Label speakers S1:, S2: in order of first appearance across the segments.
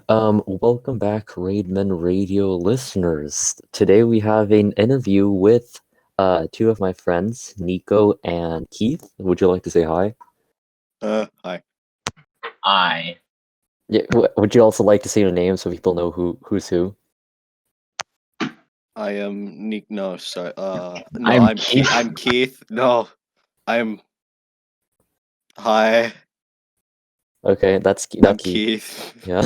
S1: Welcome back, Redmond Radio listeners. Today we have an interview with two of my friends, Nico and Keith. Would you like to say hi?
S2: Hi.
S3: I.
S1: Yeah, would you also like to say your name so people know who's who?
S2: I am Nick. No, sorry. No,
S3: I'm
S2: I'm
S3: Keith.
S2: I'm Keith. No, I'm. Hi,
S1: Okay, that's
S2: I'm
S1: Keith.
S2: Keith.
S1: Yeah,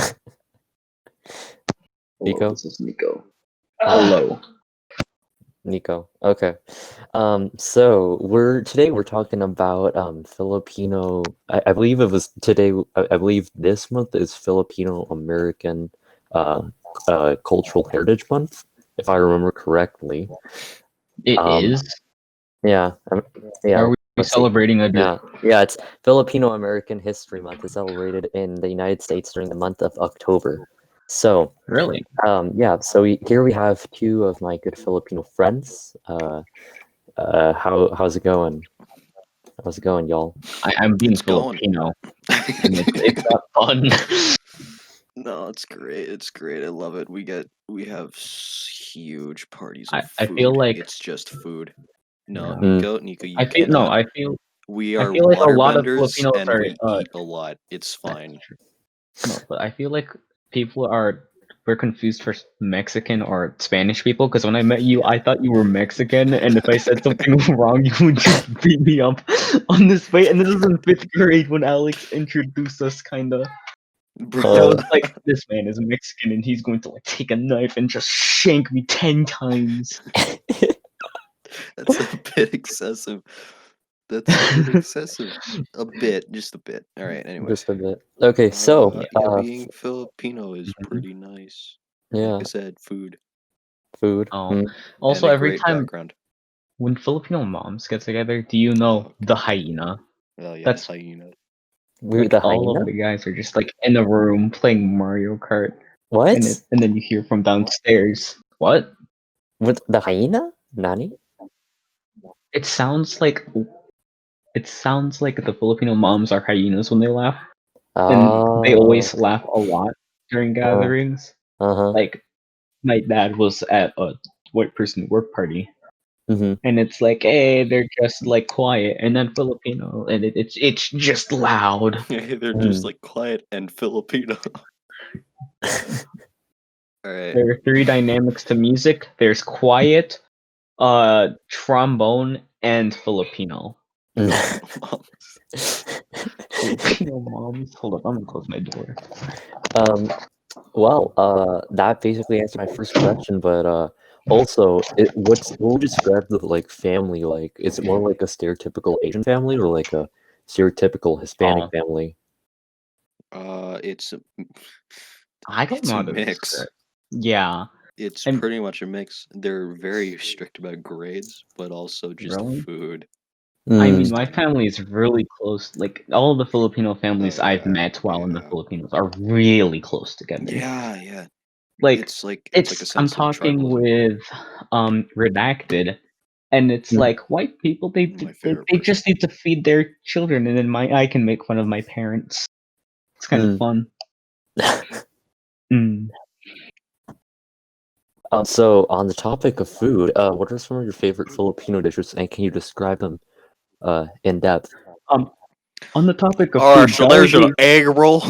S3: Hello,
S1: Nico.
S3: this is Nico. Hello.
S1: Nico. Okay. So we're talking about Filipino. I believe it was today. I believe this month is Filipino American uh, Cultural Heritage Month, if I remember correctly.
S3: It
S1: Um,
S3: is.
S1: yeah, yeah.
S3: Are we
S1: Let's see.
S3: celebrating a
S1: Yeah, yeah. It's Filipino American History Month. It's celebrated in the United States during the month of October. So,
S3: Really?
S1: yeah. So here we have two of my good Filipino friends. How's it going? How's it going, y'all?
S3: I'm being
S2: It's going.
S3: Filipino, and it's not fun.
S2: No, it's great. It's great. I love it. We have huge parties of
S3: I
S2: food.
S3: feel like
S2: It's just food. No,
S3: yeah.
S2: Nico, you
S3: I feel no.
S2: cannot.
S3: I
S2: We are
S3: feel like a lot of
S2: waterbenders
S3: Filipinos
S2: and
S3: are
S2: we eat a lot. It's fine.
S3: no, but I feel like we're confused for Mexican or Spanish people because when I met you, I thought you were Mexican, and if I said something wrong, you would just beat me up on this way. And this was in fifth grade when Alex introduced us, kinda.
S2: Bro,
S3: I was like, this man is Mexican, and he's going to like take a knife and just shank me 10 times.
S2: that's a bit excessive. That's a bit excessive. A bit, just a bit. All right. Anyways,
S1: Just a bit. Okay, so
S2: yeah, being Filipino is
S3: Mhm.
S2: pretty nice.
S1: yeah,
S2: Like I said, food
S1: food.
S3: Oh, also
S2: and a
S3: every
S2: great
S3: time
S2: background.
S3: when Filipino moms get together, do you know
S2: Oh
S3: the
S2: god.
S3: hyena?
S2: Oh yeah,
S3: That's
S2: hyena.
S1: We're
S3: like
S1: the
S3: all
S1: hyena.
S3: of the guys are just like in a room playing Mario Kart, and
S1: What?
S3: then you hear from downstairs. What?
S1: With the hyena? Nani?
S3: It sounds like the Filipino moms are hyenas when they laugh, and they
S1: Oh.
S3: always laugh a lot during gatherings.
S1: Uh-huh.
S3: Like my dad was at a white person work party,
S1: Mm-hmm.
S3: and it's like, hey, they're just like quiet, and then Filipino, and it's just loud.
S2: They're just
S1: Mm.
S2: like quiet and Filipino. All right.
S3: There are three dynamics to music. There's quiet, trombone, and Filipino. Filipino moms. Hold up, I'm gonna close my door.
S1: Um, well, that basically answered my first question, but also, what would you describe the like family like? Is it more like a stereotypical Asian family or like a stereotypical Hispanic
S3: Oh,
S1: family?
S2: It's
S3: I don't
S2: it's
S3: know
S2: a
S3: how to
S2: mix.
S3: describe. Yeah,
S2: It's
S3: and
S2: pretty much a mix. They're very strict about grades, but also just
S3: really,
S2: food.
S3: I
S1: Mm.
S3: mean, my family is really close. Like all the Filipino families
S2: Oh
S3: I've
S2: yeah,
S3: met while in the
S2: yeah,
S3: Filipinos are really close together.
S2: yeah.
S3: Like
S2: It's like a
S3: I'm
S2: sense of
S3: talking
S2: tribalism.
S3: with redacted, and it's
S1: Mm.
S3: like white people
S2: My favorite
S3: they
S2: person.
S3: just need to feed their children, and then I can make fun of my parents. It's kind of
S1: Mm.
S3: fun. Mm.
S1: So on the topic of food, what are some of your favorite Filipino dishes, and can you describe them in depth?
S3: Um, on the topic of
S2: Alright,
S3: food,
S2: so there's an
S3: Jollibee.
S2: egg roll.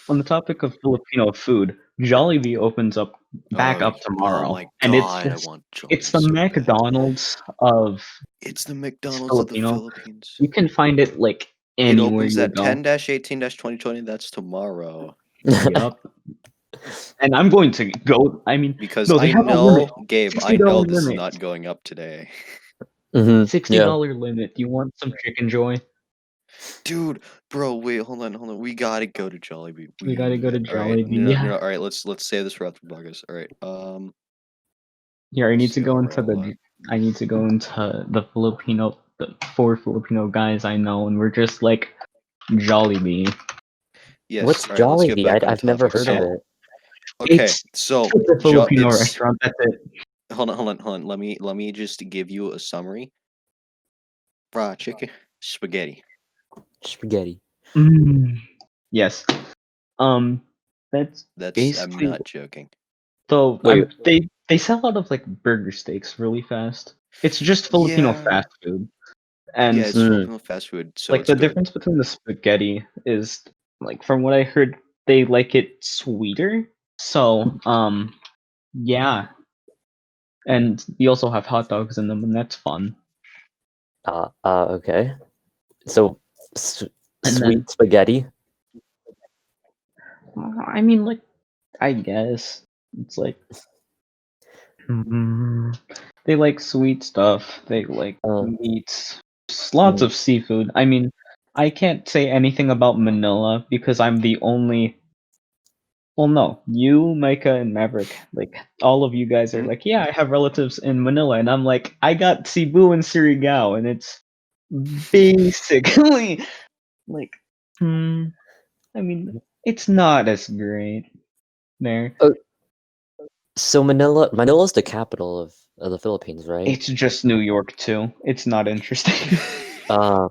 S3: On the topic of Filipino food, Jollibee opens up back
S2: Oh,
S3: up
S2: oh
S3: tomorrow,
S2: my
S3: and
S2: god, I want
S3: it's
S2: Jollibee
S3: the
S2: so bad.
S3: McDonald's of
S2: It's the McDonald's of the
S3: Filipino.
S2: Philippines.
S3: You can find it like
S2: It
S3: anywhere
S2: opens
S3: you
S2: at
S3: go.
S2: 10-18-2020. That's tomorrow.
S3: Yup. And I'm going to go. I mean,
S2: Because
S3: no, they
S2: I
S3: have a limit.
S2: know, Gabe, I know
S3: $60
S2: this is
S3: limit.
S2: not going up today.
S1: Yeah.
S3: $60 limit. Do you want some chicken joy?
S2: Dude, bro, wait, hold on. We gotta go to Jollibee.
S3: We gotta go to
S2: Alright,
S3: Jollibee. Yeah.
S2: all right, let's save this for after August. Alright,
S3: Here,
S2: so Rella.
S3: I need to go into the four Filipino guys I know, and we're just like Jollibee.
S2: Yes,
S1: What's
S2: alright, let's get
S1: Jollibee?
S2: back on
S1: I've never
S2: topic.
S1: heard of
S2: So,
S1: it.
S2: okay,
S3: It's
S2: so
S3: a Filipino
S2: it's
S3: restaurant. That's it.
S2: hold on. Let me just give you a summary. Fried chicken, spaghetti.
S1: Spaghetti.
S3: Mm. Yes. Um. That's
S2: I'm
S3: basically
S2: not joking.
S3: so.
S1: Wait.
S3: They sell a lot of like burger steaks really fast. It's just Filipino
S2: Yeah.
S3: fast food, and
S2: Yeah, it's Filipino fast food, so
S3: like
S2: it's
S3: the
S2: good.
S3: difference between the spaghetti is like from what I heard, they like it sweeter. So yeah, and you also have hot dogs in them, and that's fun.
S1: Okay. So,
S3: And
S1: sweet
S3: then
S1: spaghetti.
S3: I mean, like I guess it's like they like sweet stuff. They like
S1: Uh,
S3: meats, lots
S1: mm,
S3: of seafood. I mean, I can't say anything about Manila because I'm the only. Well, no, you, Micah, and Maverick, like all of you guys are
S2: Mhm.
S3: like, yeah, I have relatives in Manila, and I'm like, I got Cebu and Surigao, and it's basically like, I mean, it's not as great there.
S1: oh, so Manila's the capital of the Philippines, right?
S3: It's just New York too. It's not interesting.
S1: Uh,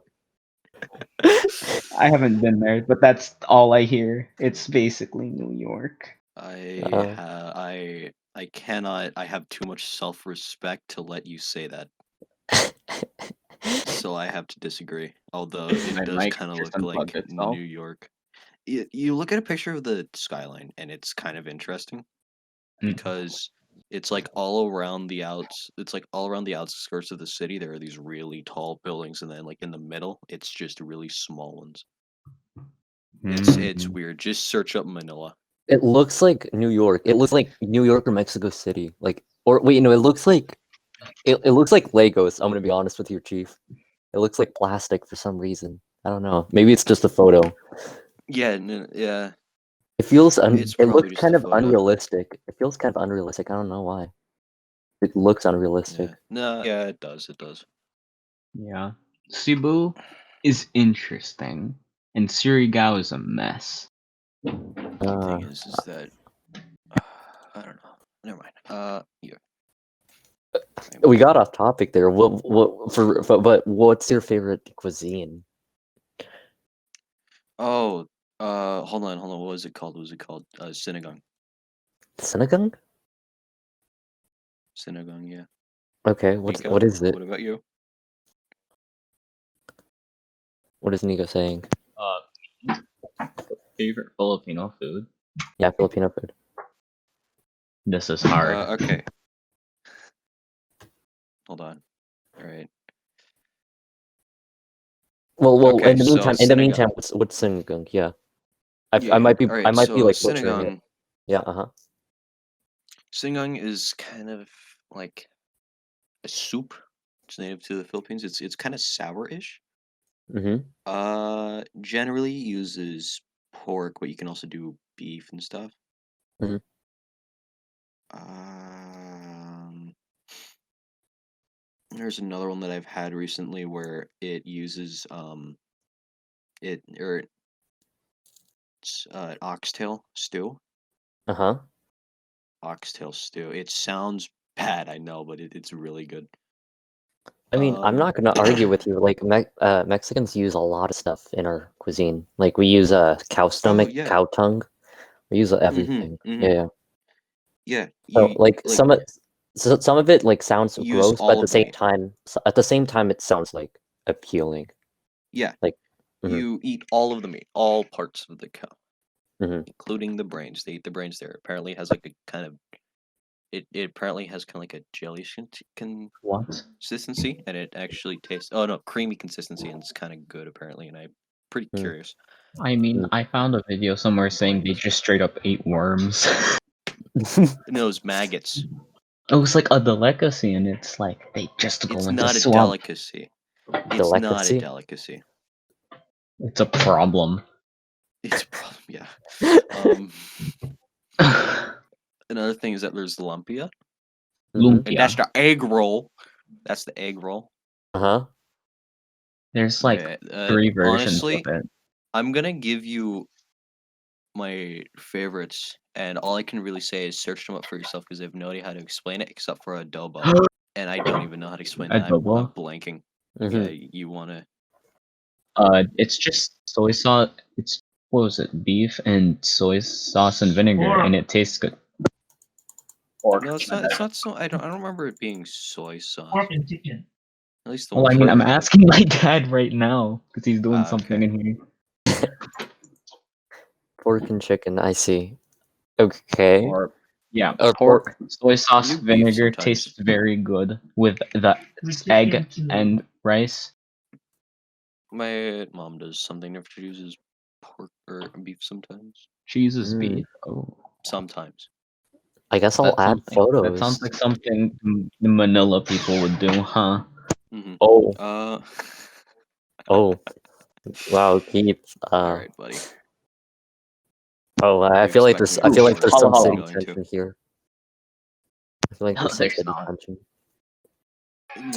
S3: I haven't been there, but that's all I hear. It's basically New York.
S1: uh,
S2: I cannot. I have too much self-respect to let you say that. So I have to disagree. Although it
S3: My
S2: does
S3: mic
S2: kind of
S3: just
S2: look like
S3: unplugged itself.
S2: New York. You look at a picture of the skyline, and it's kind of interesting because it's like all around the outs. It's like all around the outskirts of the city. There are these really tall buildings, and then like in the middle, it's just really small ones. It's
S3: Mm.
S2: weird. Just search up Manila.
S1: it looks like New York. It looks like New York or Mexico City. Like, or wait, no, it looks like Legos. I'm gonna be honest with you, Chief. It looks like plastic for some reason. I don't know. Maybe it's just a photo.
S2: Yeah, yeah.
S1: It feels
S2: It's
S1: it
S2: probably
S1: looks
S2: just a
S1: kind of
S2: photo.
S1: unrealistic. It feels kind of unrealistic. I don't know why. It looks unrealistic.
S2: Yeah. No. Yeah, it does. It does.
S3: Yeah. Cebu is interesting, and Surigao is a mess.
S2: The
S1: Uh,
S2: thing is that I don't know. Never mind. Yeah.
S1: we got off topic there. But what's your favorite cuisine?
S2: Oh, hold on. What was it called? What was it called? Sinigang.
S1: Sinigang?
S2: Sinigang. Yeah.
S1: Okay,
S2: Nico,
S1: what is it?
S2: what about you?
S1: What is Nico saying?
S3: Favorite Filipino food?
S1: Yeah, Filipino food.
S3: This is hard.
S2: Okay. Hold on. All right.
S1: Well,
S2: Okay. So
S1: in the
S2: sinigang.
S1: meantime, what's sinigang? Yeah,
S2: Yeah.
S1: I
S2: Yeah.
S1: might be
S2: All right. So
S1: like butchering it.
S2: sinigang.
S1: Yeah, uh-huh.
S2: Sinigang is kind of like a soup. It's native to the Philippines. It's kind of sour-ish.
S1: Mm-hmm.
S2: Generally uses pork, but you can also do beef and stuff.
S1: Mm-hmm.
S2: Um, there's another one that I've had recently where it uses it or it's oxtail stew.
S1: Uh-huh.
S2: Oxtail stew. It sounds bad, I know, but it's really good.
S1: I mean, I'm
S2: Um,
S1: not gonna argue with you. Like Mexicans use a lot of stuff in our cuisine. Like we use cow
S2: oh
S1: stomach,
S2: yeah.
S1: cow tongue. We use
S2: Mm-hmm.
S1: everything.
S2: Mm-hmm.
S1: Yeah, yeah.
S2: Yeah.
S1: So
S2: You
S1: like
S2: like
S1: some of it like sounds
S2: use
S1: gross, but
S2: all of the meat.
S1: at the same time, it sounds like appealing.
S2: Yeah.
S1: Like, mm-hmm,
S2: You eat all of the meat, all parts of the cow,
S1: mm-hmm.
S2: including the brains. They eat the brains there. Apparently, it has like a kind of it apparently has kind of like a jelly
S3: What?
S2: consistency, and it actually tastes. Oh no, creamy consistency, and it's kind of good apparently. And I'm pretty curious.
S3: I mean,
S1: Mm-hmm.
S3: I found a video somewhere saying they just straight up ate worms.
S2: No, it's maggots.
S3: It was like a delicacy, and it's like they just go
S2: It's
S3: into
S2: not a
S3: swamp.
S2: delicacy. It's not a
S1: Delicacy.
S2: delicacy.
S3: It's a problem.
S2: It's a problem. Yeah.
S1: Mm-hmm.
S2: Another thing is that there's lumpia, and that's
S3: Lumpia.
S2: the egg roll. That's the egg roll.
S1: Uh-huh.
S3: There's like
S2: Okay.
S3: 3 versions of
S2: Honestly,
S3: it.
S2: I'm gonna give you my favorites, and all I can really say is search them up for yourself because I have no idea how to explain it except for adobo, and I don't even know how to explain that. I'm
S3: Adobo.
S2: blanking. Yeah,
S1: Mm-hmm.
S2: you wanna?
S3: It's just soy sauce. It's what was it? Beef and soy sauce and vinegar, and it tastes good. Pork.
S2: No, it's not. It's not so. I don't remember it being soy sauce.
S4: Pork and chicken.
S2: At least the
S3: Well, I
S2: ones
S3: mean,
S2: that
S3: I'm
S2: I had.
S3: asking my dad right now because he's doing something
S2: Okay.
S3: in here.
S1: Pork and chicken. I see. Okay.
S3: Or yeah,
S1: Or
S3: pork, soy sauce,
S2: do beef
S3: vinegar
S2: sometimes.
S3: tastes very good with the
S4: With
S3: egg
S4: chicken too.
S3: and rice.
S2: My mom does something if she uses pork or beef sometimes.
S3: She uses
S1: Mm.
S3: beef. Oh,
S2: Sometimes.
S1: I guess I'll add
S3: that
S1: photos.
S3: sounds like something the Manila people would do, huh?
S2: Mm-hmm.
S1: Oh, oh, wow, Keith.
S2: All right, buddy.
S1: Oh, I
S2: You
S1: feel like
S2: expect
S1: there's.
S2: me
S1: I
S2: to
S1: feel like
S2: do
S1: there's
S2: more
S1: some
S2: than I'm
S1: city
S2: going to.
S1: tension here. I feel like
S3: No,
S1: there's some
S3: there's
S1: city
S3: not.
S1: tension.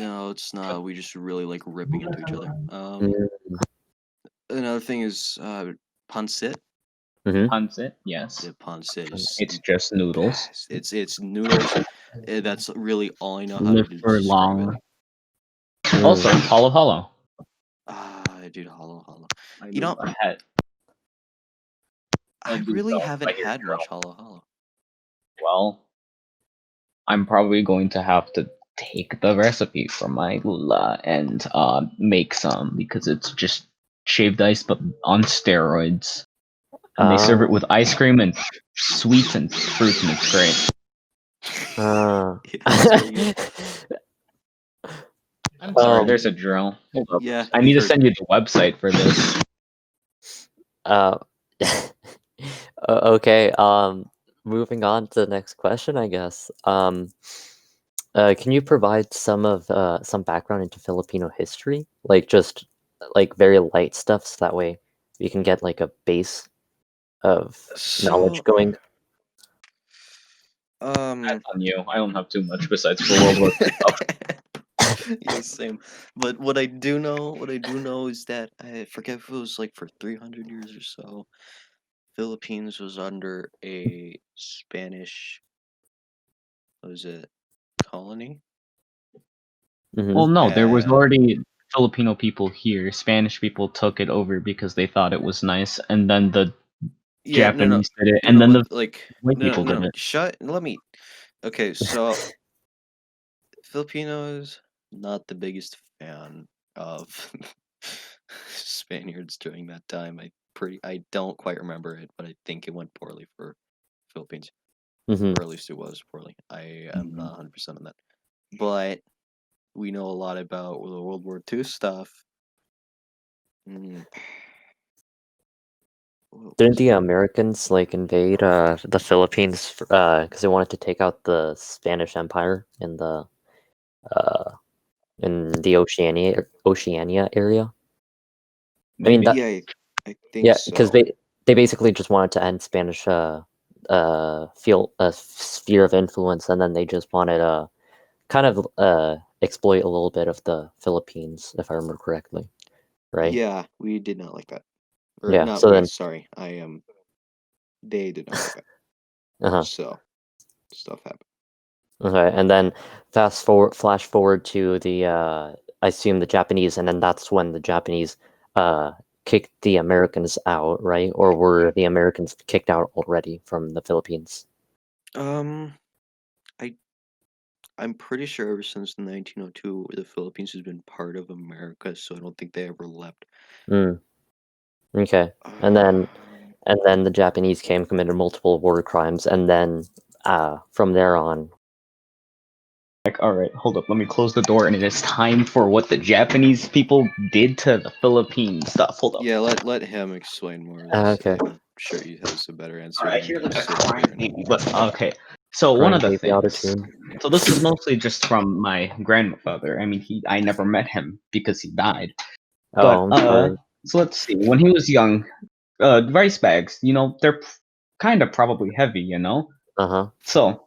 S2: No, it's not. We just really like ripping into each other.
S1: Mm.
S2: Another thing is pancit.
S1: Mm-hmm.
S3: Pancit, yes.
S2: The pancit is
S3: It's just noodles.
S2: best. It's noodles. That's really all I know how to
S3: Live for
S2: describe it.
S3: long. Also, halo halo.
S2: Dude, hollow.
S3: I
S2: You know, I
S3: do
S2: really
S3: so.
S2: haven't
S3: I hear
S2: had
S3: drum.
S2: much hollow.
S3: Well, I'm probably going to have to take the recipe from my lula and make some because it's just shaved ice but on steroids. And they serve it with ice cream and sweets and fruits, and it's great.
S2: It's really good.
S3: I'm sorry, there's a drill. Hold up.
S2: Yeah,
S3: I
S2: we
S3: need to
S2: heard.
S3: send you the website for this.
S1: Okay. Moving on to the next question, I guess. Can you provide some background into Filipino history, like just like very light stuff, so that way you can get like a base of knowledge going?
S3: That's on you. I don't have too much besides for World War II stuff.
S2: Yeah, same. But what I do know is that I forget if it was like for 300 years or so, Philippines was under a Spanish, what was it, colony?
S1: Mm-hmm.
S3: Well, no, there was
S2: And
S3: already Filipino people here. Spanish people took it over because they thought it was nice, and then the
S2: yeah,
S3: Japanese did it,
S2: no,
S3: and then
S2: but
S3: the
S2: like,
S3: white people did
S2: no.
S3: it.
S2: Shut. Let me. Okay, so Filipinos not the biggest fan of Spaniards during that time. I don't quite remember it, but I think it went poorly for Philippines,
S1: Mm-hmm.
S2: or at least it was poorly. I am not 100% on that, but we know a lot about the World War II stuff. What
S1: Didn't
S2: was
S1: the
S2: it?
S1: Americans like invade the Philippines because they wanted to take out the Spanish Empire uh in the Oceania area? I mean
S3: Maybe.
S1: that
S2: Yeah, I think
S1: yeah, because
S2: so.
S1: they basically just wanted to end Spanish field sphere of influence, and then they just wanted kind of exploit a little bit of the Philippines, if I remember correctly, right?
S2: Yeah, we did not like that. Or
S1: Yeah.
S2: not
S1: So
S2: we,
S1: then,
S2: sorry. I am. They did not like that.
S1: uh-huh.
S2: So, stuff happened.
S1: Okay, and then flash forward to the I assume the Japanese, and then that's when the Japanese kicked the Americans out, right? Or were the Americans kicked out already from the Philippines?
S2: I I'm pretty sure ever since 1902, the Philippines has been part of America, so I don't think they ever left.
S1: Mm, okay, and then the Japanese came, committed multiple war crimes, and then from there on.
S3: Like, all right, hold up. Let me close the door, and it is time for what the Japanese people did to the Philippine stuff. Hold up.
S2: Yeah, let him explain more of this.
S1: Okay.
S2: I'm sure he has a better answer.
S3: I
S2: than
S3: hear
S2: me
S3: like a
S2: sitting here
S3: crying
S2: and-
S3: baby. But okay, so one
S1: Crying
S3: of the
S1: baby
S3: things.
S1: auto-tune.
S3: So this is mostly just from my grandfather. I mean, I never met him because he died.
S1: Oh,
S3: But
S1: I'm sorry.
S3: so let's see. When he was young, rice bags, they're kind of probably heavy,
S1: Uh-huh.
S3: So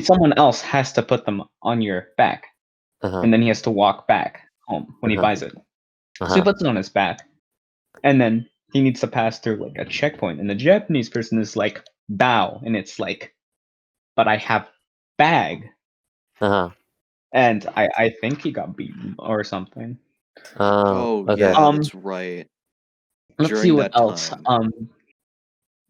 S3: someone else has to put them on your back,
S1: Uh-huh.
S3: and then he has to walk back home when he
S1: Uh-huh.
S3: buys it. So he
S1: Uh-huh.
S3: puts it on his back, and then he needs to pass through like a checkpoint, and the Japanese person is like bow, and it's like, but I have bag,
S1: Uh-huh.
S3: and I think he got beaten or something.
S2: Oh
S1: Okay.
S2: yeah, that's right.
S3: Let's see
S2: During
S3: what
S2: that
S3: else.
S2: time.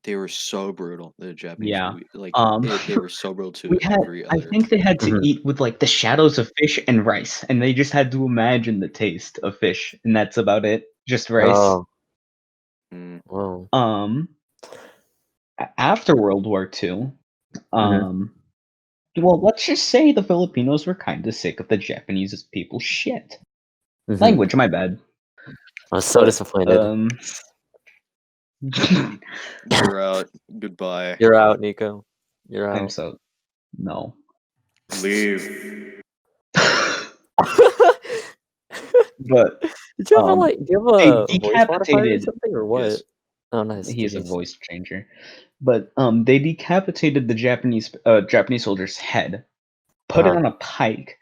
S2: They were so brutal. The Japanese,
S3: Yeah.
S2: they were so brutal
S3: We
S2: to
S3: had
S2: every
S3: I
S2: other.
S3: think they had to
S1: Mhm.
S3: eat with, like, the shadows of fish and rice, and they just had to imagine the taste of fish, and that's about it, just rice.
S1: Oh,
S2: Mm,
S1: whoa.
S3: Um, After World War II,
S1: Mhm.
S3: um, well, let's just say the Filipinos were kinda sick of the Japanese people's shit.
S1: Mhm.
S3: Language, my bad.
S1: I was so
S3: But,
S1: disappointed.
S2: you're out. Goodbye.
S1: You're out, Nico. You're
S3: I'm
S1: out.
S3: so no.
S2: Leave.
S3: But,
S1: Did you have a like? Do you have
S3: they
S1: a voice modifier or
S3: decapitated
S1: something or what?
S2: Yes.
S1: Oh, nice.
S3: he's a
S1: GG's.
S3: voice changer. But, they decapitated the Japanese soldier's head, put it
S1: Uh-huh.
S3: on a pike,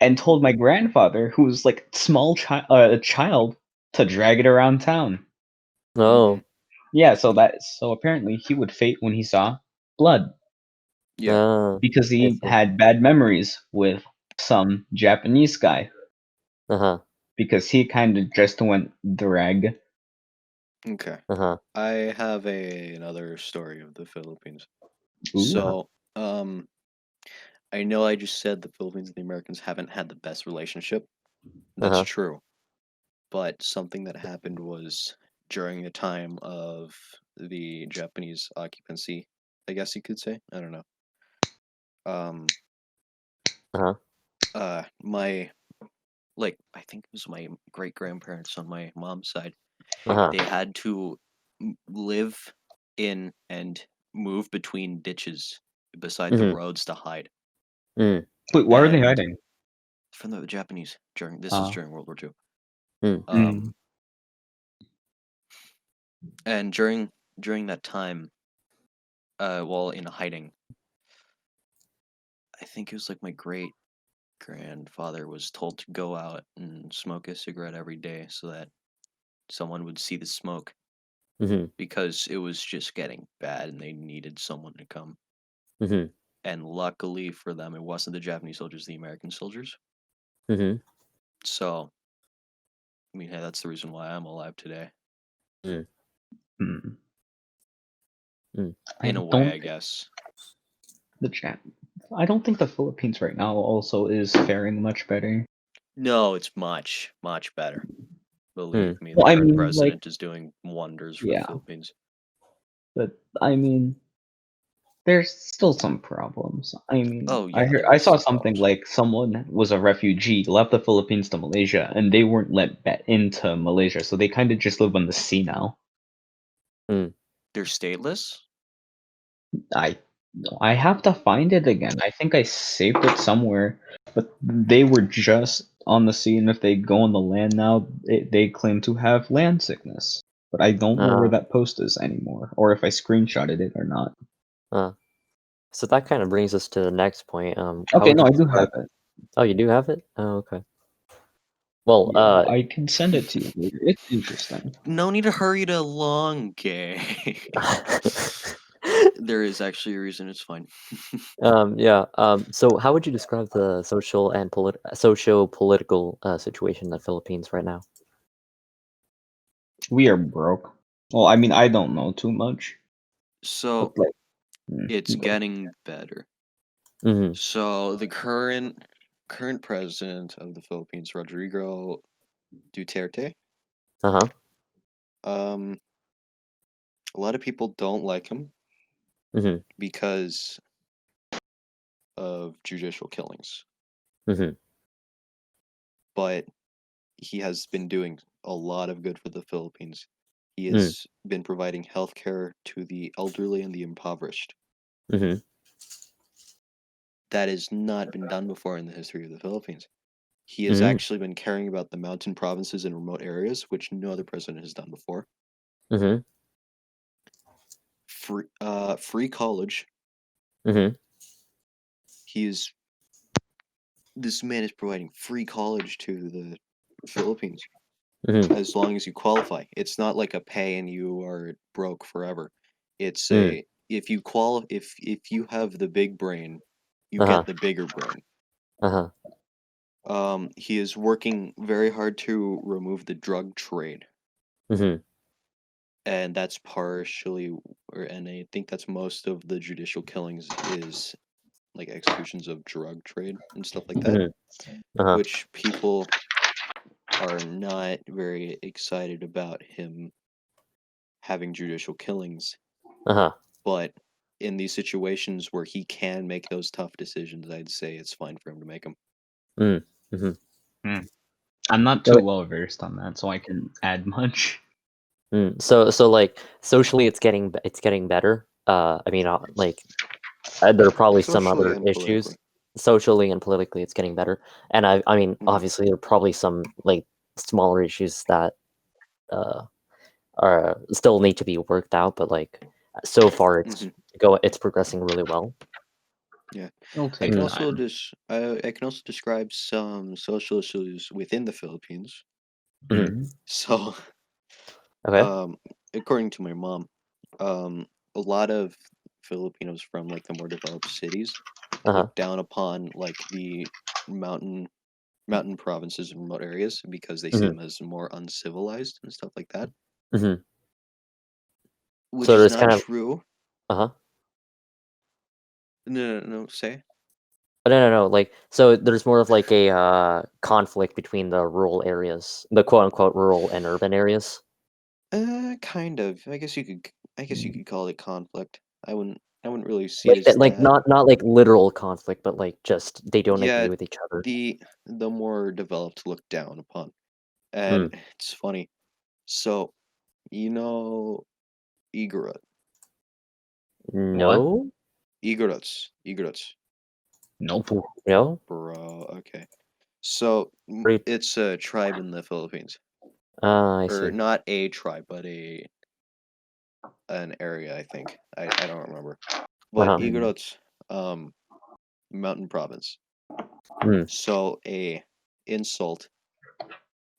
S3: and told my grandfather, who was like a child, to drag it around town.
S2: Hmm.
S1: Oh.
S3: Yeah, so apparently he would faint when he saw blood
S2: Yeah.
S1: Ah.
S3: because
S1: I
S3: he
S1: see.
S3: had bad memories with some Japanese guy
S1: Uh-huh.
S3: because he kind of just went drag.
S2: Okay.
S1: Uh-huh.
S2: I have another story of the Philippines.
S3: Ooh.
S1: Uh-huh.
S2: So, I know I just said the Philippines and the Americans haven't had the best relationship. That's
S1: Uh-huh.
S2: true. But something that happened was during the time of the Japanese occupancy, I guess you could say. I don't know. Um,
S1: Uh-huh.
S2: my I think it was my great grandparents on my mom's side.
S1: Uh-huh.
S2: They had to live in and move between ditches beside the
S1: Mhm.
S2: roads to hide.
S1: Mm.
S3: Wait, why are they
S2: And
S3: hiding?
S2: from the Japanese during this is
S3: Uh,
S2: during World War II.
S1: Mm.
S3: mm,
S2: Um, and during that time, while in hiding, I think it was like my great grandfather was told to go out and smoke a cigarette every day so that someone would see the smoke
S1: Mhm.
S2: because it was just getting bad and they needed someone to come.
S1: Mhm.
S2: And luckily for them, it wasn't the Japanese soldiers, the American soldiers.
S1: Mhm.
S2: So, I mean, hey, that's the reason why I'm alive today.
S1: Mm.
S3: mm.
S1: Mm.
S3: I
S2: In a way,
S3: don't
S2: I
S3: think
S2: guess.
S3: the Jap- I don't think the Philippines right now also is faring much better.
S2: No, it's much, much better.
S1: Mm.
S2: Believe me, the
S3: Well, I
S2: current
S3: mean, like,
S2: president is doing wonders for the
S3: yeah,
S2: Philippines.
S3: but I mean, there's still some problems. I mean,
S2: Oh yeah, there
S3: I
S2: is
S3: saw
S2: some
S3: something
S2: problems.
S3: like someone was a refugee, left the Philippines to Malaysia, and they weren't let back into Malaysia, so they kind of just live on the sea now.
S1: Mm.
S2: They're stateless.
S3: I I have to find it again. I think I saved it somewhere, but they were just on the sea, and if they go on the land now, they claim to have land sickness. But I don't know where
S1: Uh,
S3: that post is anymore, or if I screenshotted it or not.
S1: uh. So that kind of brings us to the next point. How
S3: Okay,
S1: would
S3: no,
S1: you
S3: I do have
S1: describe?
S3: it.
S1: Oh, you do have it? Oh, okay. Well,
S3: Yeah, I can send it to you later. It's interesting.
S2: No need to hurry to long, gay. There is actually a reason. It's fine.
S1: yeah. So how would you describe the social and socio-political situation in the Philippines right now?
S3: We are broke. Well, I mean, I don't know too much, but
S2: So
S3: like,
S2: it's
S3: go.
S2: getting better.
S1: Mm-hmm.
S2: So the current president of the Philippines, Rodrigo Duterte,
S1: Uh-huh.
S2: um, a lot of people don't like him
S1: Mm-hmm.
S2: because of judicial killings,
S1: Mm-hmm.
S2: but he has been doing a lot of good for the Philippines. He
S1: Mm.
S2: has been providing healthcare to the elderly and the impoverished.
S1: Mm-hmm.
S2: That has not been done before in the history of the Philippines. He has
S1: Mm-hmm.
S2: actually been caring about the mountain provinces and remote areas, which no other president has done before.
S1: Mm-hmm.
S2: Free college.
S1: Mm-hmm.
S2: He's This man is providing free college to the Philippines
S1: Mm-hmm.
S2: as long as you qualify. It's not like a pay and you are broke forever. It's
S1: Mm.
S2: a if you have the big brain, you
S1: Uh-huh.
S2: get the bigger brain.
S1: Uh-huh.
S2: He is working very hard to remove the drug trade.
S1: Mm-hmm.
S2: and that's partially, and I think that's most of the judicial killings is like executions of drug trade and stuff like that,
S1: Uh-huh.
S2: which people are not very excited about him having judicial killings.
S1: Uh-huh.
S2: But in these situations where he can make those tough decisions, I'd say it's fine for him to make them.
S1: Mm-hmm.
S3: I'm not too well versed on that, so I can add much.
S1: So like socially, it's getting better. I mean, like there are probably some
S2: Socially
S1: other
S2: and politically.
S1: issues. Socially and politically, it's getting better. And I mean, obviously, there are probably some like smaller issues that are still need to be worked out. But like so far, it's progressing really well.
S2: Yeah,
S3: It'll
S2: I
S3: take
S2: can
S3: time.
S2: I can also describe some social issues within the Philippines. So,
S1: Okay.
S2: according to my mom, a lot of Filipinos from like the more developed cities
S1: Uh-huh.
S2: look down upon like the mountain mountain provinces and remote areas because they see them as more uncivilized and stuff like that,
S1: Mm-hmm.
S2: which
S1: So
S2: is
S1: there's
S2: not
S1: kind of
S2: true.
S1: uh-huh.
S2: No, say.
S1: No. Like, so there's more of like a conflict between the rural areas, the quote unquote rural and urban areas.
S2: Kind of. I guess you could call it conflict. I wouldn't really see it
S1: Like
S2: as
S1: that, like
S2: that.
S1: not like literal conflict, but like just they don't agree
S2: Yeah,
S1: with each other.
S2: the more developed look down upon. And
S1: Mm.
S2: it's funny. So, you know Igorot.
S3: What?
S1: No,
S2: Igorots.
S3: Nope.
S1: no.
S2: Bro, okay. So,
S1: Pretty,
S2: it's a tribe in the Philippines.
S1: I
S2: Or
S1: see.
S2: not a tribe, but an area, I think. I don't remember. But
S1: Uh-huh.
S2: Igorots, mountain province.
S1: Mm.
S2: So a insult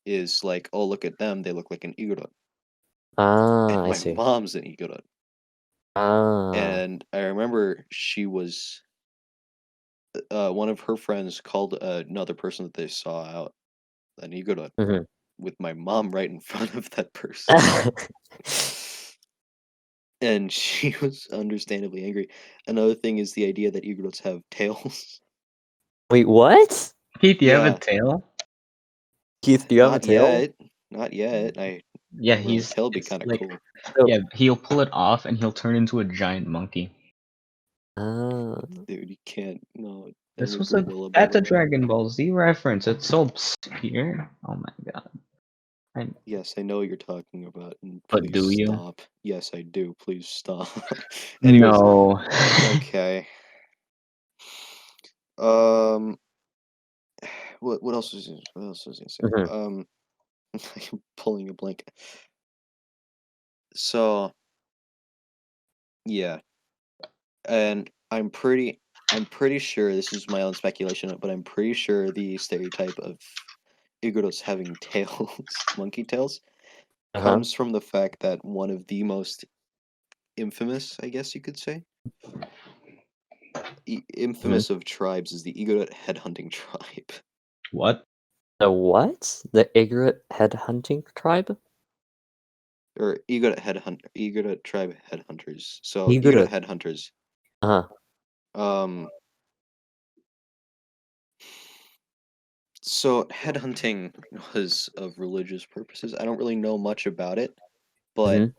S2: is like, oh, look at them, they look like an Igorot. And
S1: I
S2: my
S1: see.
S2: mom's an Igorot.
S1: Ah.
S2: And I remember she was, one of her friends called another person that they saw out an Igorot
S1: Mhm.
S2: with my mom right in front of that person. And she was understandably angry. Another thing is the idea that Igorots have tails.
S1: Wait, what?
S3: Pete, do you have a
S2: Yeah,
S3: tail?
S1: Keith, do you have a
S2: not
S1: tail?
S2: yet. Not yet.
S3: Yeah,
S2: Although a tail would be
S3: it's
S2: kind of
S3: like,
S2: cool.
S1: So,
S3: yeah, he'll pull it off and he'll turn into a giant monkey.
S1: ah.
S2: Dude, you can't. No, let
S3: This
S2: me
S3: was a,
S2: Google about
S3: that's
S2: it
S3: a
S2: now.
S3: Dragon Ball Z reference. It's so obscure. Oh my god.
S2: Yes, I know what you're talking about, and
S3: But
S2: please
S3: do you?
S2: stop. Yes, I do. Please stop. Anyways,
S3: No.
S2: okay. Um, what else was what else was I gonna say?
S1: Mhm.
S2: I'm pulling a blank. So yeah, and I'm pretty sure this is my own speculation, but I'm pretty sure the stereotype of Iguros having tails, monkey tails,
S1: Uh-huh.
S2: comes from the fact that one of the most infamous, I guess you could say,
S1: Mhm.
S2: infamous of tribes is the Igorot headhunting tribe,
S3: What?
S1: The what? The Igorot headhunting tribe?
S2: or Igorot tribe headhunters. So Igorot
S1: Igorot.
S2: headhunters,
S1: Uh-huh.
S2: um, so headhunting was of religious purposes. I don't really know much about it, but
S1: Mhm.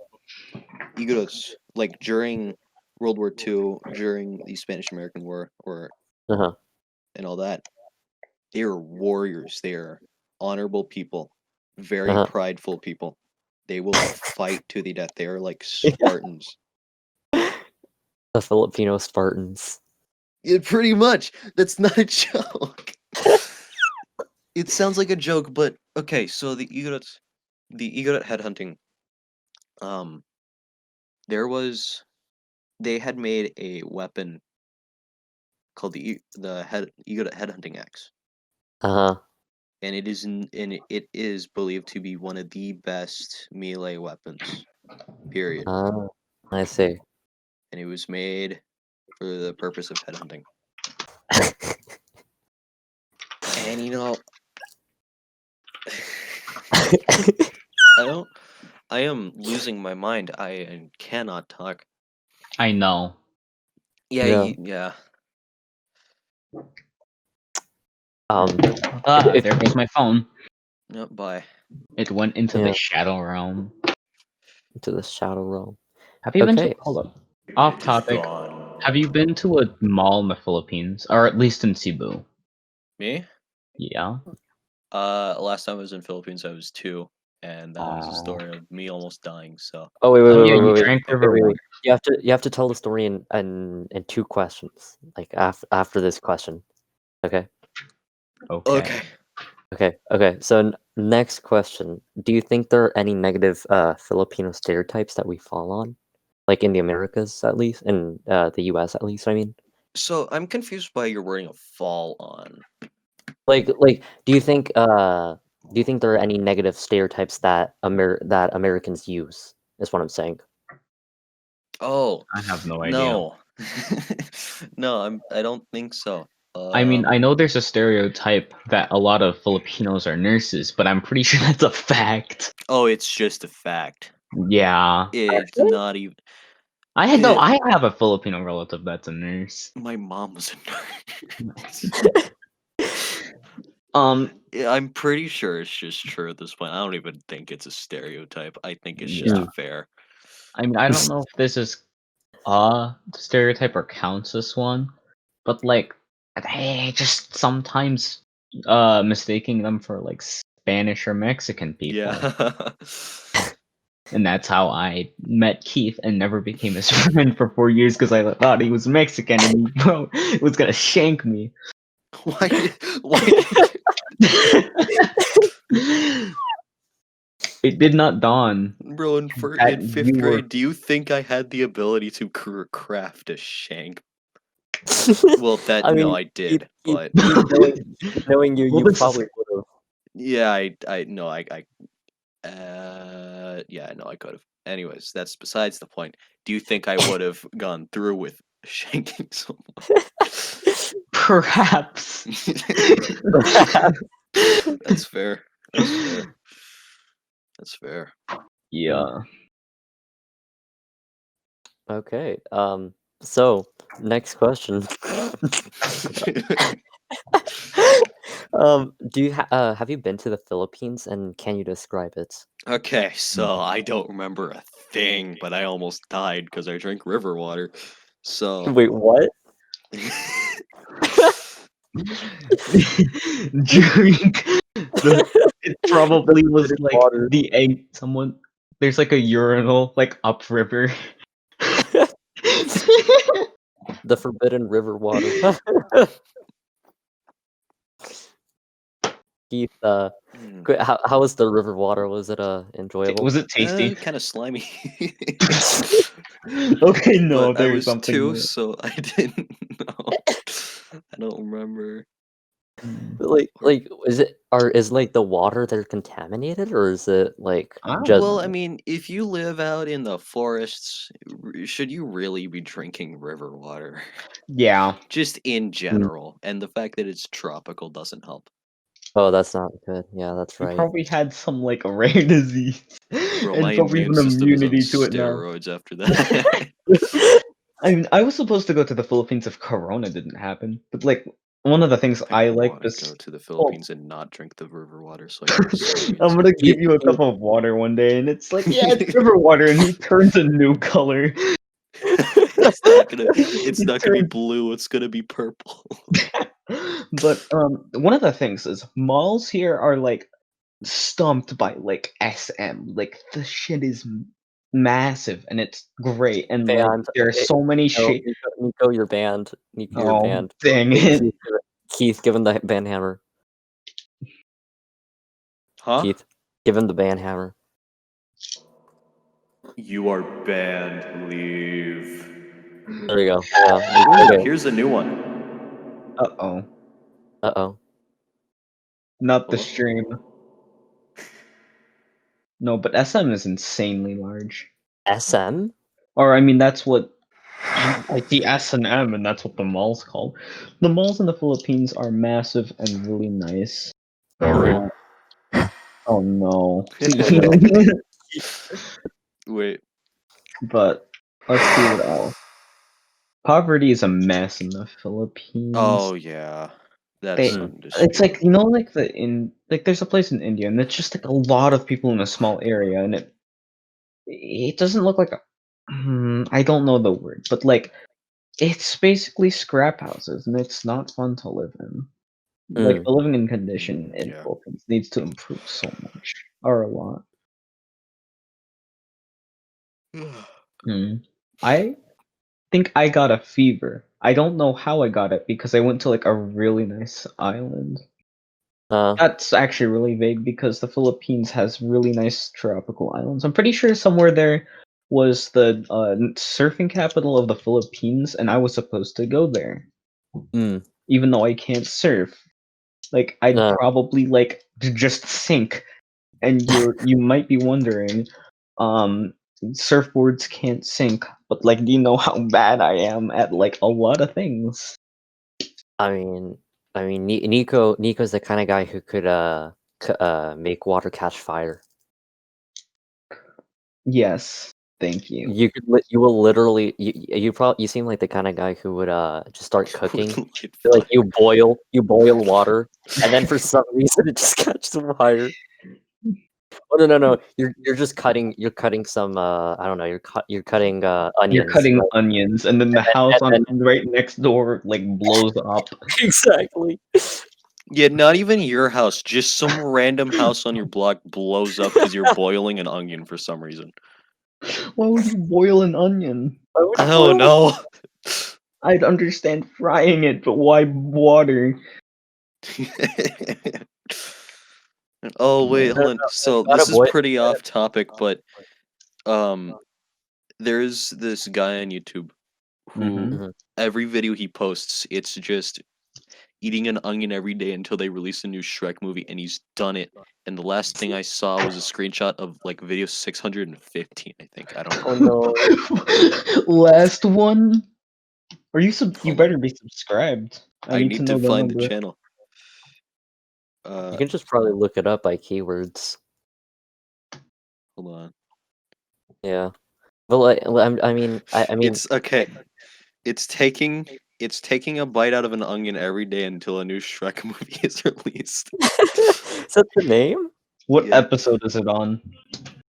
S2: Igorots, like during World War II, during the Spanish American War, or
S1: Uh-huh.
S2: and all that, they are warriors. They are honorable people, very
S1: Uh-huh.
S2: prideful people. They will fight to the death. They are like Spartans.
S1: The Filipino Spartans.
S2: Yeah, pretty much. That's not a joke. It sounds like a joke, but okay. So the Igorot headhunting. Um, there was they had made a weapon called the Igorot headhunting axe,
S1: Uh-huh.
S2: and it is believed to be one of the best melee weapons. Period.
S1: Ah, I see.
S2: And it was made for the purpose of headhunting. And I don't I am losing my mind. I cannot talk.
S3: I know.
S2: Yeah,
S1: Yeah.
S2: yeah.
S1: If
S3: There goes my phone.
S2: No, bye.
S3: It went into
S1: Yeah.
S3: the shadow realm.
S1: to the shadow realm.
S3: Have you been to?
S1: Okay.
S3: Hold up. Off topic. Have you been to a mall in the Philippines, or at least in Cebu?
S2: Me?
S3: Yeah.
S2: Last time I was in Philippines, I was 2, and that was a
S3: Aw.
S2: story of me almost dying. So,
S1: Oh wait, wait,
S3: Oh
S1: wait,
S3: yeah,
S1: wait,
S3: you
S1: wait,
S3: drank
S1: wait,
S3: river
S1: wait, wait.
S3: water.
S1: You have to tell the story in 2 questions, like after this question. Okay.
S3: Okay.
S2: okay.
S1: Okay. So next question: do you think there are any negative Filipino stereotypes that we fall on, like in the Americas at least, in the U.S. at least? I mean,
S2: So I'm confused by your wording of fall on.
S1: like, do you think there are any negative stereotypes that Americans use? Is what I'm saying.
S2: Oh,
S3: I have no idea.
S2: no. No, I don't think so.
S3: I mean, I know there's a stereotype that a lot of Filipinos are nurses, but I'm pretty sure that's a fact.
S2: Oh, it's just a fact.
S3: Yeah.
S2: It's
S1: Actually?
S2: not even.
S3: I had no.
S2: It,
S3: I have a Filipino relative that's a nurse.
S2: my mom was a nurse.
S3: Um.
S2: Yeah, I'm pretty sure it's just true at this point. I don't even think it's a stereotype. I think it's just
S3: Yeah.
S2: fair.
S3: I mean, I don't know if this is a stereotype or counts as one, but like, they just sometimes mistaking them for like Spanish or Mexican people.
S2: Yeah.
S3: And that's how I met Keith and never became his friend for 4 years because I thought he was Mexican and he bro, was gonna shank me.
S2: Why did
S3: It did not dawn
S2: bro
S3: that
S2: in
S3: you
S2: 5th
S3: were.
S2: grade, do you think I had the ability to craft a shank? Well, that
S1: I
S2: no,
S1: mean,
S2: I did, but
S1: Keith knowing you,
S3: Well,
S1: you
S3: this is
S1: probably would have.
S2: yeah, I no, yeah, no, I could have. Anyways, that's besides the point. Do you think I would have gone through with shanking someone?
S3: perhaps.
S2: That's fair. That's fair. That's fair.
S3: Yeah.
S1: Okay. So next question. Do you have you been to the Philippines and can you describe it?
S2: Okay, so I don't remember a thing, but I almost died because I drank river water. So
S1: Wait, what?
S3: Drink it probably was
S1: Forbidden
S3: like
S1: water.
S3: the egg someone there's like a urinal like upriver.
S1: The forbidden river water. Keith, how was the river water? Was it enjoyable?
S3: Was it tasty?
S2: Kind of slimy.
S3: Okay, no,
S2: But I
S3: there's
S2: was
S3: something
S2: 2,
S3: more.
S2: so I didn't know. I don't remember.
S1: Like is like the water there contaminated or is it like just
S2: Well, I mean, if you live out in the forests, should you really be drinking river water?
S3: Yeah.
S2: Just in general, and the fact that it's tropical doesn't help.
S1: Oh, that's not good. Yeah, that's
S3: You
S1: right.
S3: probably had some like rare disease
S2: Bro, my
S3: and probably
S2: immune
S3: even
S2: system is on
S3: immunity to it now.
S2: steroids after that.
S3: I mean, I was supposed to go to the Philippines if Corona didn't happen, but like one of the things
S2: I
S3: I like
S2: want to go
S3: this.
S2: to the
S3: Oh,
S2: Philippines and not drink the river water so I can
S3: I'm
S2: experience it.
S3: gonna give
S1: Keith,
S3: you a cup of water one day, and it's like, yeah, it's river water, and he turns a new color.
S2: It's
S3: He
S2: not gonna be
S3: turns.
S2: blue, it's gonna be purple.
S3: But one of the things is malls here are like stumped by like SM. Like the shit is massive and it's great, and like
S1: banned.
S3: there are so many
S1: No,
S3: shit.
S1: Nico, you're banned. Nico, you're
S3: Oh
S1: banned.
S3: dang
S1: Wait,
S3: it!
S1: Keith, give him the ban hammer.
S2: Huh?
S1: Keith, give him the ban hammer.
S2: You are banned. Leave.
S1: There you go. Yeah.
S2: Ooh,
S1: Okay.
S2: here's a new one.
S3: Uh-oh,
S1: Uh-oh.
S3: not the
S2: Hello?
S3: stream. No, but SM is insanely large.
S1: SM?
S3: Or I mean, that's what I see S&M, and that's what the mall's called. The malls in the Philippines are massive and really nice.
S1: Sorry.
S3: Oh no.
S1: Oh no.
S2: Wait.
S3: But let's see what else. Poverty is a mess in the Philippines.
S2: Oh yeah, that's
S3: They, it's like
S2: undisputable.
S3: like there's a place in India, and it's just like a lot of people in a small area, and it doesn't look like I don't know the word, but like it's basically scrap houses, and it's not fun to live in. Like the living in condition in
S2: Yeah.
S3: Philippines needs to improve so much or a lot. I think I got a fever. I don't know how I got it because I went to like a really nice island. That's actually really vague because the Philippines has really nice tropical islands. I'm pretty sure somewhere there was the surfing capital of the Philippines, and I was supposed to go there, even though I can't surf. Like I'd probably like just sink, and you might be wondering, surfboards can't sink, but like, do you know how bad I am at like a lot of things?
S1: I mean, Nico's the kind of guy who could make water catch fire.
S3: Yes, thank you.
S1: You will literally you seem like the kind of guy who would just start cooking.
S2: Light
S1: Like you
S2: fire.
S1: boil water, and then for some reason it just catches fire. Oh no! You're just cutting some I don't know. You're cutting onions.
S3: You're cutting
S1: right?
S3: onions, and then the house
S1: and
S3: right next door like blows up.
S1: Exactly.
S2: Yeah, not even your house, just some random house on your block blows up because you're boiling an onion for some reason.
S3: Why would you boil an onion?
S2: Oh no.
S3: I'd understand frying it, but why water?
S2: Oh wait, hold on. So this is pretty off topic, but there's this guy on YouTube who every video he posts, it's just eating an onion every day until they release a new Shrek movie, and he's done it. And the last thing I saw was a screenshot of like video 615, I think. I don't know.
S1: Oh no!
S3: Last one. Are you you
S2: Hold
S3: better
S2: on.
S3: be subscribed. I
S2: I
S3: need to
S2: need
S3: know
S2: to
S3: the
S2: find the
S3: number.
S2: channel.
S1: You can just probably look it up by keywords.
S2: Hold on.
S1: Yeah. But like, I mean,
S2: It's okay. It's taking a bite out of an onion every day until a new Shrek movie is released.
S1: is that the name?
S3: What
S2: Yeah.
S3: episode is it on?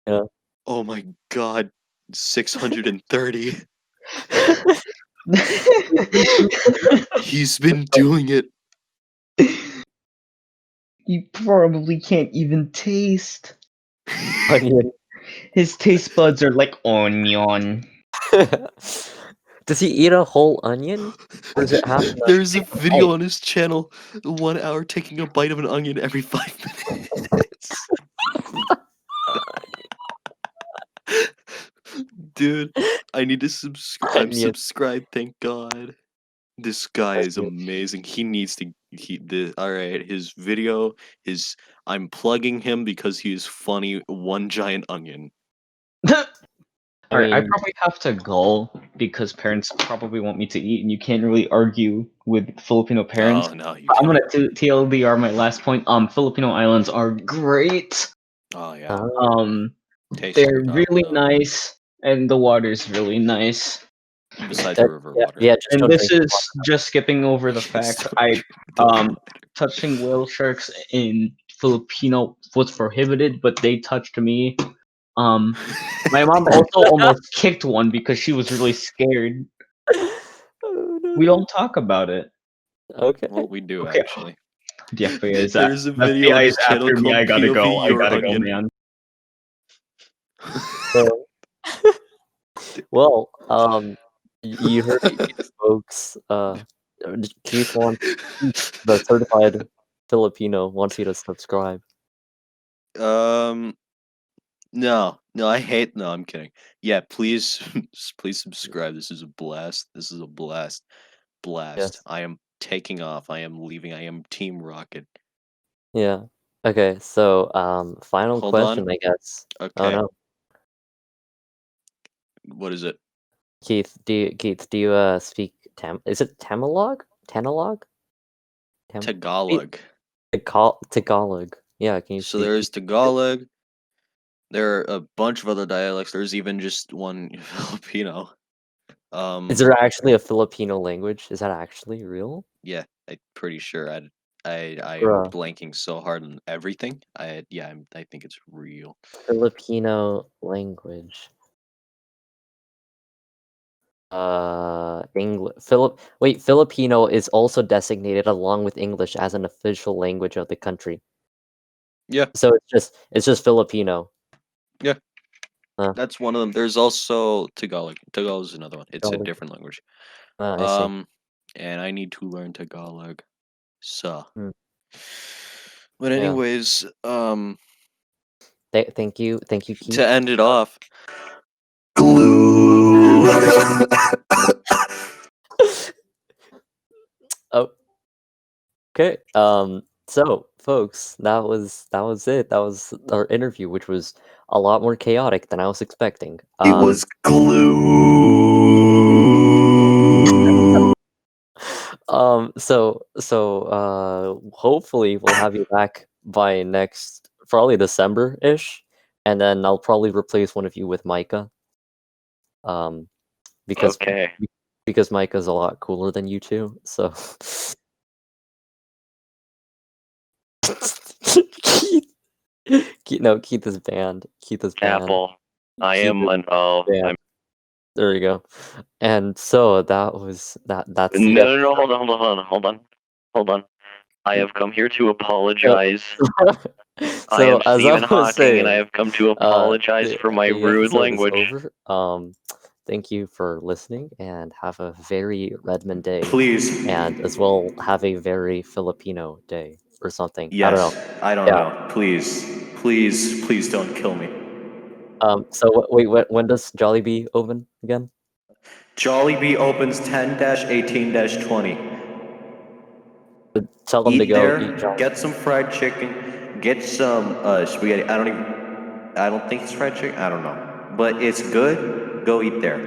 S1: Yeah.
S2: Oh my god. 630. He's been doing it.
S3: You probably can't even taste.
S1: Onion.
S3: His taste buds are like onion.
S1: Does he eat a whole onion? Or is it half an
S2: There's a
S1: onion?
S2: video on his channel, 1 hour taking a bite of an onion every 5 minutes. Dude, I need to subscribe. I'm
S1: Onion.
S2: subscribed, thank God. This guy is amazing. He needs to alright, his video, I'm plugging him because he is funny, one giant onion.
S3: Alright, I probably have to go because parents probably want me to eat, and you can't really argue with Filipino parents.
S2: Oh no, you
S3: I'm
S2: can't.
S3: gonna do TLDR my last point. Filipino islands are great.
S2: Oh yeah. Tasty
S3: They're
S2: but not
S3: really nice, and the water's really nice.
S2: besides the river water.
S1: Yeah, just
S3: And
S1: don't
S3: this
S1: drink
S3: is just skipping over the fact touching whale sharks in Filipino was prohibited, but they touched me. My mom also almost kicked one because she was really scared.
S1: Oh, no.
S3: We don't talk about it.
S1: Okay.
S2: Well, we do
S3: Okay.
S2: actually.
S3: The FBI is
S2: There's a
S3: the
S2: video
S3: FBI
S2: on
S3: is
S2: his channel
S3: after me.
S2: called
S3: I gotta
S2: POV
S3: go. I
S2: Your
S3: gotta go,
S2: Onion.
S3: man.
S1: So, well, you heard it, here, folks. Keith the certified Filipino wants you to subscribe.
S2: No, I'm kidding. Yeah, please, please subscribe. This is a blast. This is a blast.
S1: Yes.
S2: I am taking off. I am leaving. I am Team Rocket.
S1: Yeah. Okay. So, final
S2: Hold
S1: question,
S2: on.
S1: I guess.
S2: Okay.
S1: Oh no,
S2: What is it?
S1: Keith, do you speak Is it Tagalog? Tagalog?
S2: Tagalog.
S1: Tagalog. Yeah. Can you
S2: So
S1: speak?
S2: there is Tagalog. There are a bunch of other dialects. There's even just one Filipino.
S1: Is there actually a Filipino language? Is that actually real?
S2: Yeah, I'm pretty sure. I am
S1: Bruh.
S2: blanking so hard on everything. I think it's real.
S1: Filipino language. Filipino is also designated along with English as an official language of the country.
S2: Yeah.
S1: So it's just Filipino.
S2: Yeah.
S1: Huh.
S2: That's one of them. There's also Tagalog. Tagalog is another one. It's a
S1: Tagalog.
S2: different language.
S1: I see.
S2: And I need to learn Tagalog. So,
S1: Hmm.
S2: but
S1: Yeah.
S2: anyways,
S1: Thank you, Keith.
S2: to end it off,
S1: Oh, okay. So folks, that was it. That was our interview, which was a lot more chaotic than I was expecting.
S4: It was glue.
S1: Hopefully we'll have you back by next, probably December-ish, and then I'll probably replace one of you with Micah. Because
S4: Okay.
S1: because Micah's a lot cooler than you two, so Keith, Keith is banned. Keith is banned.
S4: Apple. I
S1: Keith
S4: am
S1: is
S4: a no.
S1: banned. There you go. And so that's
S4: No,
S1: the
S4: no, no, hold on. I have come here to apologize. I
S1: So
S4: am
S1: as I
S4: Stephen
S1: was
S4: Hawking, and I
S1: saying,
S4: have come to apologize for my
S1: the
S4: rude
S1: episode is
S4: language.
S1: over. Thank you for listening, and have a very Redmond day,
S2: please.
S1: and as well have a very Filipino day or something. I don't know.
S2: I don't know. Please don't kill me.
S1: So wait, when does Jollibee open again?
S2: Jollibee opens 10-18-20.
S1: Tell them to
S2: Eat
S1: go
S2: there,
S1: eat Jollibee.
S2: get some fried chicken, get some spaghetti. I don't think it's fried chicken. I don't know, but it's good. Go eat there.